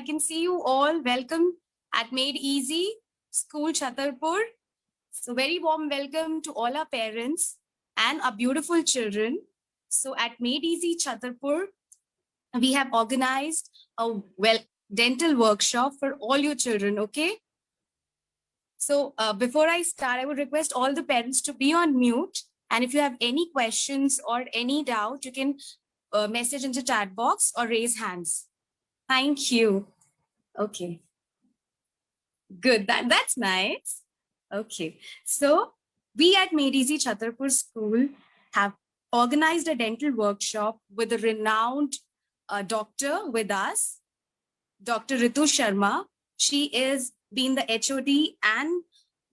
can see you all. Welcome at Made Easy School Chhatarpur. So very warm welcome to all our parents and our beautiful children. So at Made Easy Chhatarpur, we have organized a dental workshop for all your children, okay? So before I start, I would request all the parents to be on mute. And if you have any questions or any doubt, you can message into chat box or raise hands. Thank you. Okay, good. That's nice. Okay, so we at Made Easy Chhatarpur School have organized a dental workshop with a renowned doctor with us, Dr. Ritu Sharma. She is been the HOD and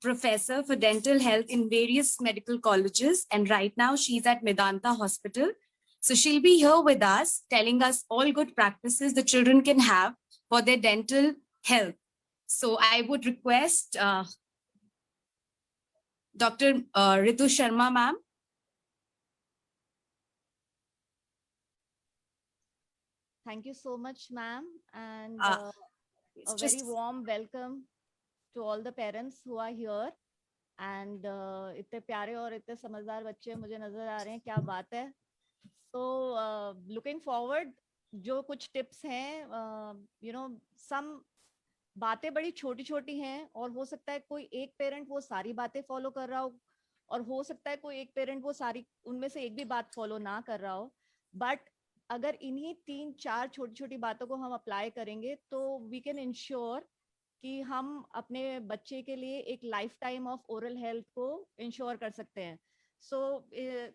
professor for dental health in various medical colleges. And right now she's at Medanta Hospital. So she'll be here with us, telling us all good practices the children can have for their dental health. So I would request Dr. Ritu Sharma, ma'am. Thank you so much, ma'am. And a very warm welcome to all the parents who are here. And इतने प्यारे और इतने समझदार बच्चे मुझे नजर आ रहे हैं, क्या बात है. So looking forward, जो कुछ tips हैं, you know, some बातें बड़ी छोटी छोटी हैं और हो सकता है कोई एक पेरेंट वो सारी बातें फॉलो कर रहा हो और हो सकता है कोई एक पेरेंट वो सारी उनमें से एक भी बात फॉलो ना कर रहा हो. बट अगर इन्हीं 3-4 छोटी छोटी बातों को हम अप्लाई करेंगे तो वी कैन इंश्योर कि हम अपने बच्चे के लिए एक life time of oral health को इंश्योर कर सकते हैं. सो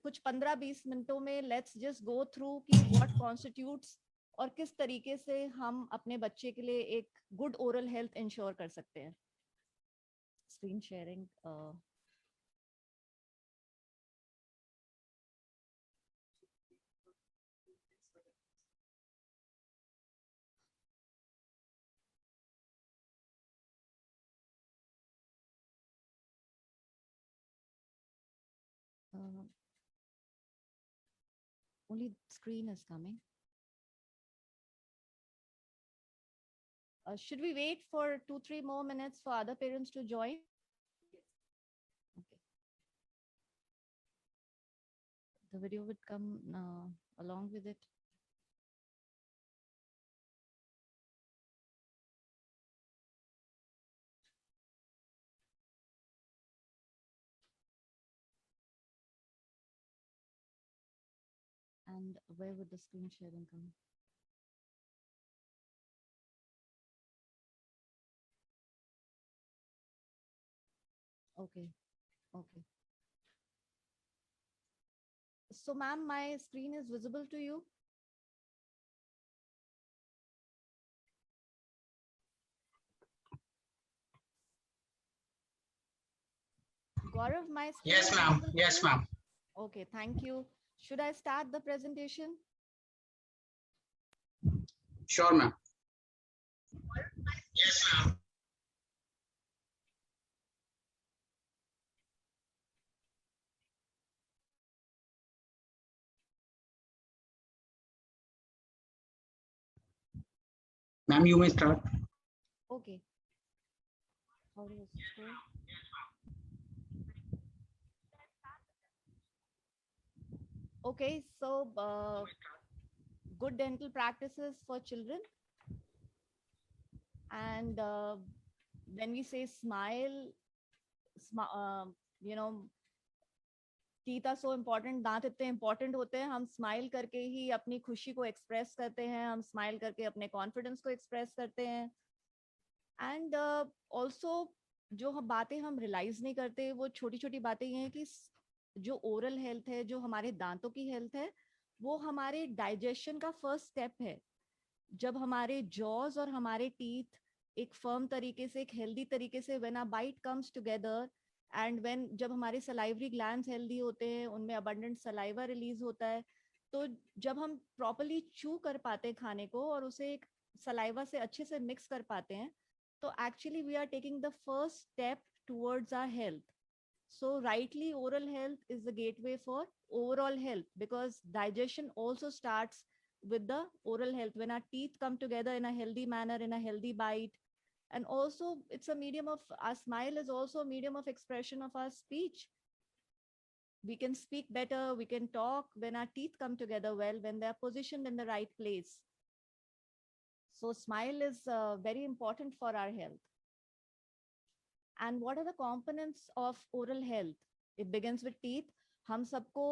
कुछ 15-20 मिनटों में लेट्स जस्ट गो थ्रू कि व्हाट कॉन्स्टिट्यूट्स और किस तरीके से हम अपने बच्चे के लिए एक गुड ओरल हेल्थ इंश्योर कर सकते हैं. Screen sharing. Only screen is coming. Should we wait for 2-3 more minutes for other parents to join? Okay. The video would come along with it. And where would the screen sharing come? Okay. Okay. So, ma'am, my screen is visible to you? Gaurav, my screen. Yes, ma'am. Yes, ma'am. Okay, thank you. Should I start the presentation? Sure, ma'am. Yes, ma'am. Ma'am, you may start. Okay. How do you scroll? Okay, so good dental practices for children. And when we say smile, you know, teeth are so important, दांत इतने important होते हैं, हम smile करके ही अपनी खुशी को express करते हैं, हम स्माइल करके अपने कॉन्फिडेंस को एक्सप्रेस करते हैं. एंड ऑल्सो जो हम बातें हम रियलाइज नहीं करते, वो छोटी छोटी बातें ये हैं कि जो ओरल हेल्थ है, जो हमारे दांतों की हेल्थ है, वो हमारे डाइजेशन का फर्स्ट स्टेप है. जब हमारे जॉज और हमारे टीथ एक फर्म तरीके से, एक हेल्दी तरीके से, when a bite comes together and when जब हमारे सलाइवरी ग्लैंड्स हेल्दी होते हैं, उनमें अबंडेंट सलाइवा रिलीज होता है, तो जब हम प्रॉपर्ली चू कर पाते हैं खाने को और उसे एक सलाइवा से अच्छे से मिक्स कर पाते हैं, तो actually we are taking the first step towards our health. So rightly, oral health is the gateway for overall health because digestion also starts with the oral health, when our teeth come together in a healthy manner, in a healthy bite. And also it's a medium of, our smile is also a medium of expression of our speech. We can speak better, we can talk when our teeth come together well, when they're positioned in the right place. So smile is very important for our health. And what are the components of oral health? It begins with teeth. हम सबको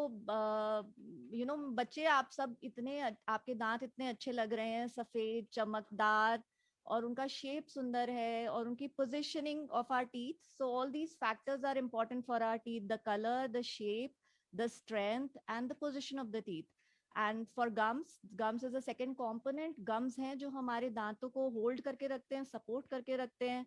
you know बच्चे, आप सब इतने, आपके दांत इतने अच्छे लग रहे हैं, सफेद चमकदार, और उनका शेप सुंदर है, और उनकी positioning of our teeth. So all these factors are important for our teeth, the colour, the shape, the strength and the position of the teeth. And for gums is a second component. Gums हैं जो हमारे दांतों को hold करके रखते हैं, support करके रखते हैं,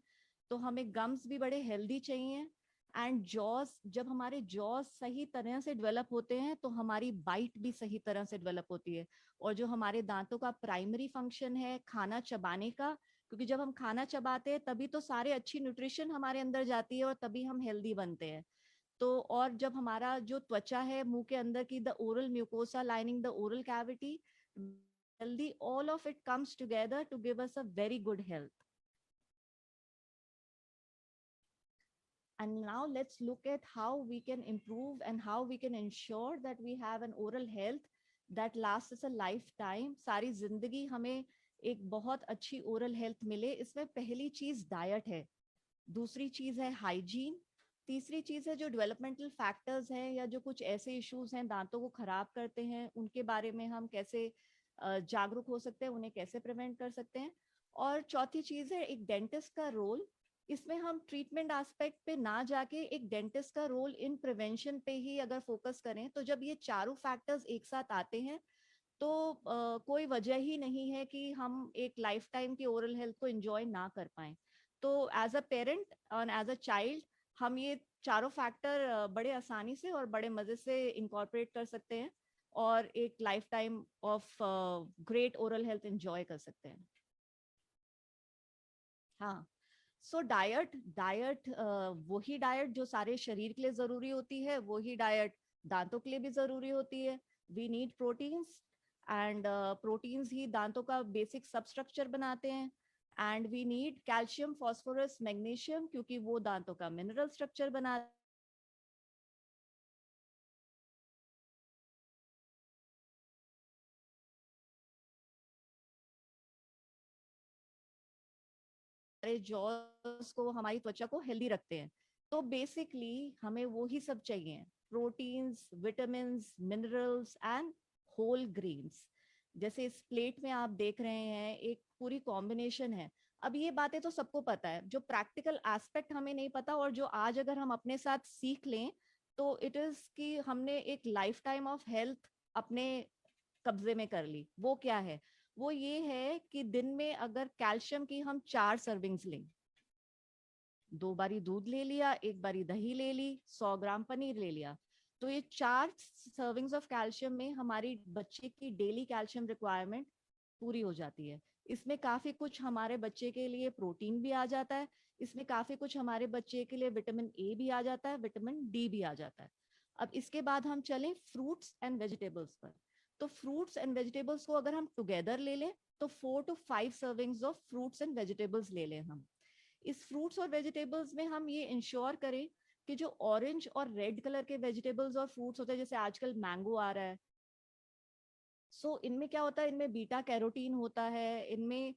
तो हमें gums भी बड़े healthy चाहिए. And jaws, जब हमारे jaws सही तरह से develop होते हैं तो हमारी bite भी सही तरह से develop होती है. और जो हमारे दांतों का primary function है खाना चबाने का, क्योंकि जब हम खाना चबाते हैं तभी तो सारे अच्छी nutrition हमारे अंदर जाती है और तभी हम healthy बनते हैं. तो और जब हमारा जो त्वचा है मुंह के अंदर की, the oral mucosa lining the oral cavity, healthy, all of it comes together to give us a very good health. And now let's look at how we can improve and how we can ensure that we have an oral health that lasts us a lifetime. सारी जिंदगी हमें एक बहुत अच्छी oral health मिले. इसमें पहली चीज डाइट है, दूसरी चीज है हाइजीन, तीसरी चीज है जो डेवलपमेंटल फैक्टर्स हैं या जो कुछ ऐसे इश्यूज हैं दांतों को खराब करते हैं, उनके बारे में हम कैसे जागरूक हो सकते हैं, उन्हें कैसे प्रिवेंट कर सकते हैं. और चौथी चीज है एक डेंटिस्ट का रोल. इसमें हम ट्रीटमेंट एस्पेक्ट पे ना जाके एक डेंटिस्ट का रोल इन प्रिवेंशन पे ही अगर फोकस करें, तो जब ये चारों फैक्टर्स एक साथ आते हैं तो कोई वजह ही नहीं है कि हम एक लाइफ टाइम की ओरल हेल्थ को एंजॉय ना कर पाए. तो एज अ पेरेंट और एज अ चाइल्ड हम ये चारों फैक्टर बड़े आसानी से और बड़े मजे से इनकॉर्पोरेट कर सकते हैं और एक life time of great oral health enjoy कर सकते हैं. हाँ, सो डाइट वही डाइट जो सारे शरीर के लिए जरूरी होती है, वही डाइट दांतों के लिए भी जरूरी होती है. We need proteins, and proteins ही दांतों का बेसिक सबस्ट्रक्चर बनाते हैं. And we need calcium, phosphorus, magnesium, क्योंकि वो दांतों का मिनरल स्ट्रक्चर बनाते हमारे जॉस को, हमारी त्वचा को हेल्दी रखते हैं. तो बेसिकली हमें वो ही सब चाहिए, proteins, vitamins, minerals and whole grains. जैसे इस प्लेट में आप देख रहे हैं एक पूरी कॉम्बिनेशन है. अब ये बातें तो सबको पता है, जो प्रैक्टिकल एस्पेक्ट हमें नहीं पता और जो आज अगर हम अपने साथ सीख लें तो इट इज कि हमने एक लाइफ टाइम ऑफ हेल्थ अपने कब्जे में कर ली. वो क्या है? वो ये है कि दिन में अगर कैल्शियम की हम 4 सर्विंग्स लें, 2 बारी दूध ले लिया, 1 बारी दही ले ली, 100 ग्राम पनीर ले लिया, तो ये 4 सर्विंग्स ऑफ कैल्शियम में हमारी बच्चे की डेली कैल्शियम रिक्वायरमेंट पूरी हो जाती है. इसमें काफी कुछ हमारे बच्चे के लिए प्रोटीन भी आ जाता है, इसमें काफी कुछ हमारे बच्चे के लिए विटामिन ए भी आ जाता है, विटामिन डी भी आ जाता है. अब इसके बाद हम चलें फ्रूट्स एंड वेजिटेबल्स पर. तो फ्रूट्स एंड वेजिटेबल्स को अगर हम टुगेदर ले लें तो 4 to 5 servings of fruits and vegetables ले लें हम. इस फ्रूट्स और वेजिटेबल्स में हम ये इंश्योर करें कि जो ऑरेंज और रेड कलर के वेजिटेबल्स और फ्रूट्स होते हैं, जैसे आजकल मैंगो आ रहा है, सो इनमें क्या होता है, इनमें बीटा कैरोटीन होता है, इनमें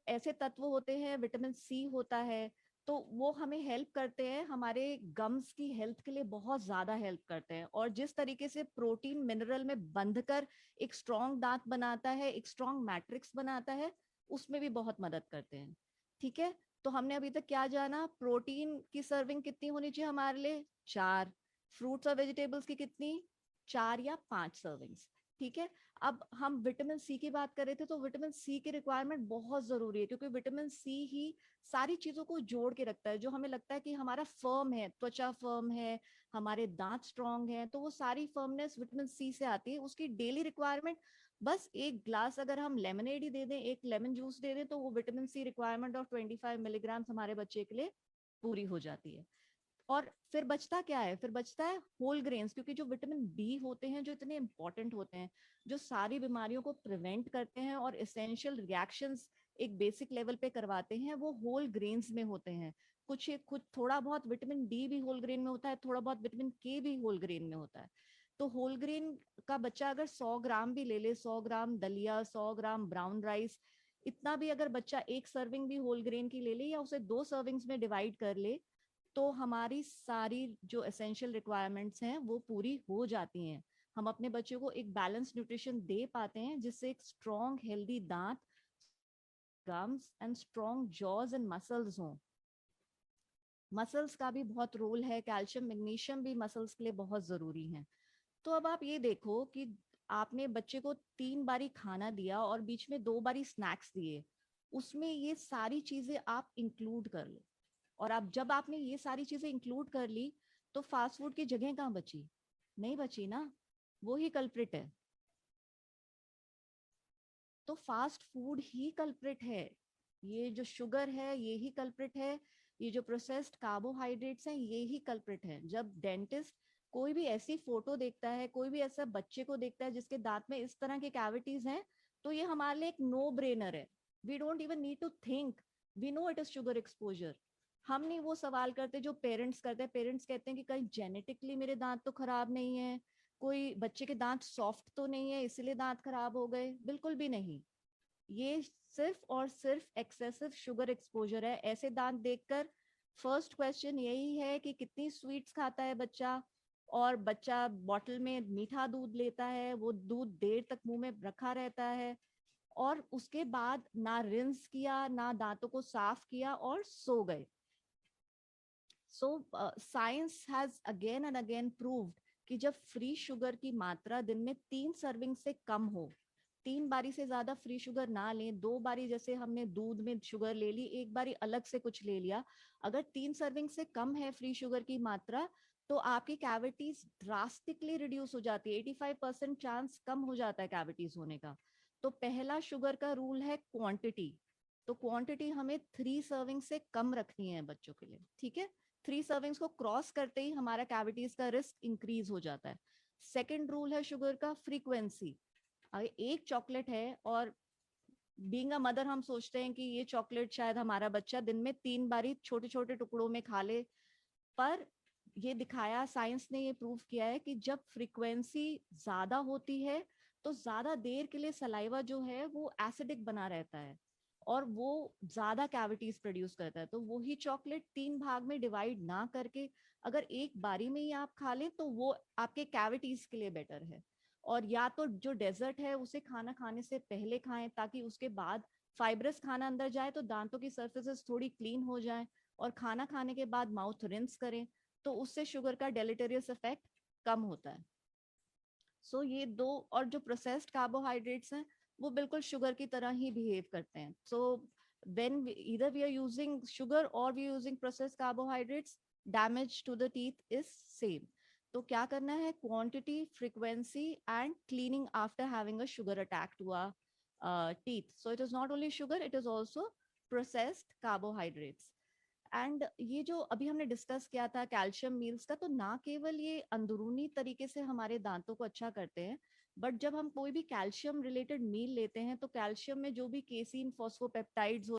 ऐसे तत्व होते हैं, विटामिन सी होता है, तो वो हमें हेल्प करते हैं, हमारे गम्स की हेल्थ के लिए बहुत ज्यादा हेल्प करते हैं. और जिस तरीके से प्रोटीन मिनरल में बंधकर एक स्ट्रॉन्ग दांत बनाता है, एक स्ट्रॉन्ग मैट्रिक्स बनाता है, उसमें भी बहुत मदद करते हैं. ठीक है, तो हमने अभी तक क्या जाना? प्रोटीन की सर्विंग कितनी होनी चाहिए हमारे लिए? 4. फ्रूट्स और वेजिटेबल्स की कितनी? 4 या 5 सर्विंग्स. ठीक है, अब हम विटामिन सी की बात कर रहे थे, तो विटामिन सी की रिक्वायरमेंट बहुत जरूरी है, क्योंकि विटामिन सी ही सारी चीजों को जोड़ के रखता है. जो हमें लगता है कि हमारा फर्म है, त्वचा फर्म है, हमारे दांत स्ट्रॉन्ग है, तो वो सारी फर्मनेस विटामिन सी से आती है. उसकी डेली रिक्वायरमेंट बस एक ग्लास अगर हम लेमनेड ही दे दें, एक लेमन जूस दे दें, तो वो vitamin C requirement of 25 milligram हमारे बच्चे के लिए पूरी हो जाती है. और फिर बचता क्या है? फिर बचता है होल ग्रेन्स, क्योंकि जो विटामिन बी होते हैं, जो इतने इंपॉर्टेंट होते हैं, जो सारी बीमारियों को प्रिवेंट करते हैं और एसेंशियल रिएक्शंस एक बेसिक लेवल पे करवाते हैं, वो होल ग्रेन्स में होते हैं। कुछ थोड़ा बहुत विटामिन डी भी होल ग्रेन में होता है, थोड़ा बहुत विटामिन के भी होल ग्रेन में होता है। तो होल ग्रेन का बच्चा अगर 100 ग्राम भी ले ले, 100 ग्राम दलिया, 100 ग्राम ब्राउन राइस, इतना भी अगर बच्चा एक सर्विंग भी होल ग्रेन की ले ले या उसे 2 सर्विंग्स में डिवाइड कर ले, तो हमारी सारी जो एसेंशियल रिक्वायरमेंट्स हैं वो पूरी हो जाती हैं। हम अपने बच्चों को एक बैलेंस न्यूट्रिशन दे पाते हैं, जिससे एक स्ट्रॉन्ग हेल्दी दांत, gums and strong jaws and muscles हों। मसल्स का भी बहुत रोल है, कैल्शियम मैग्नीशियम भी मसल्स के लिए बहुत जरूरी है। तो अब आप ये देखो कि आपने बच्चे को 3 बारी खाना दिया और बीच में 2 बारी स्नैक्स दिए, उसमें ये सारी चीजें आप इंक्लूड कर लो। और अब जब आपने ये सारी चीजें इंक्लूड कर ली, तो फास्ट फूड की जगह कहाँ बची? नहीं बची ना, वो ही कल्प्रिट है। तो फास्ट फूड ही कल्प्रिट है, ये जो शुगर है ये ही कल्प्रिट है, ये जो प्रोसेस्ड कार्बोहाइड्रेट्स हैं ये ही कल्प्रिट है। जब डेंटिस्ट कोई भी ऐसी फोटो देखता है, कोई भी ऐसा बच्चे को देखता है जिसके दांत में इस तरह के कैविटीज हैं, तो ये हमारे लिए एक नो ब्रेनर है। We don't even need to think, we know it is sugar exposure. हम नहीं वो सवाल करते जो पेरेंट्स करते हैं। पेरेंट्स कहते हैं कि कहीं जेनेटिकली मेरे दांत तो खराब नहीं है, कोई बच्चे के दांत सॉफ्ट तो नहीं है इसलिए दांत खराब हो गए। बिल्कुल भी नहीं, ये सिर्फ और सिर्फ एक्सेसिव शुगर एक्सपोजर है। ऐसे दांत देखकर फर्स्ट क्वेश्चन यही है कि कितनी स्वीट्स खाता है बच्चा, और बच्चा बॉटल में मीठा दूध लेता है, वो दूध देर तक मुंह में रखा रहता है, और उसके बाद ना रिंस किया, ना दांतों को साफ किया और सो गए। So science has again and again proved कि जब फ्री शुगर की मात्रा दिन में 3 सर्विंग से कम हो, 3 बारी से ज्यादा फ्री शुगर ना लें, 2 बारी जैसे हमने दूध में शुगर ले ली, 1 बारी अलग से कुछ ले लिया, अगर 3 सर्विंग से कम है फ्री शुगर की मात्रा, तो आपकी कैविटीज ड्रास्टिकली रिड्यूस हो जाती है। 85% चांस कम हो जाता है कैविटीज होने का। तो पहला शुगर का रूल है क्वांटिटी। तो क्वांटिटी हमें 3 सर्विंग से कम रखनी है बच्चों के लिए, ठीक है? 3 सर्विंग्स को क्रॉस करते ही हमारा कैविटीज का रिस्क इंक्रीज हो जाता है। सेकेंड रूल है शुगर का फ्रीक्वेंसी। एक चॉकलेट है और बीइंग अ मदर हम सोचते हैं कि ये चॉकलेट शायद हमारा बच्चा दिन में 3 बारी छोटे छोटे टुकड़ों में खा ले, पर ये दिखाया, साइंस ने ये प्रूव किया है कि जब फ्रीक्वेंसी ज्यादा होती है तो ज्यादा देर के लिए सलाइवा जो है वो एसिडिक बना रहता है और वो ज्यादा कैविटीज प्रोड्यूस करता है। तो वही चॉकलेट 3 भाग में डिवाइड ना करके अगर एक बारी में ही आप खा लें तो वो आपके कैविटीज के लिए बेटर है। और या तो जो डेजर्ट है उसे खाना खाने से पहले खाएं, ताकि उसके बाद फाइब्रस खाना अंदर जाए तो दांतों की सर्फेसेस थोड़ी क्लीन हो जाए, और खाना खाने के बाद माउथ रिंस करें, तो उससे शुगर का डेलेटेरियस इफेक्ट कम होता है। सो ये दो, और जो प्रोसेस्ड कार्बोहाइड्रेट्स हैं वो बिल्कुल शुगर की तरह ही बिहेव करते हैं। सो when either we are using sugar or we are using processed carbohydrates, damage to the teeth is same. तो क्या करना है? Quantity, frequency and cleaning after having a sugar attack to our teeth. So it is not only sugar, it is also processed carbohydrates. And ये जो अभी हमने discuss किया था कैल्शियम मील्स का, तो ना केवल ये अंदरूनी तरीके से हमारे दांतों को अच्छा करते हैं, बट जब हम कोई भी कैल्शियम रिलेटेड मील लेते हैं तो कैल्शियम में जो भी केसीन फॉस्फोपेप्टाइड्स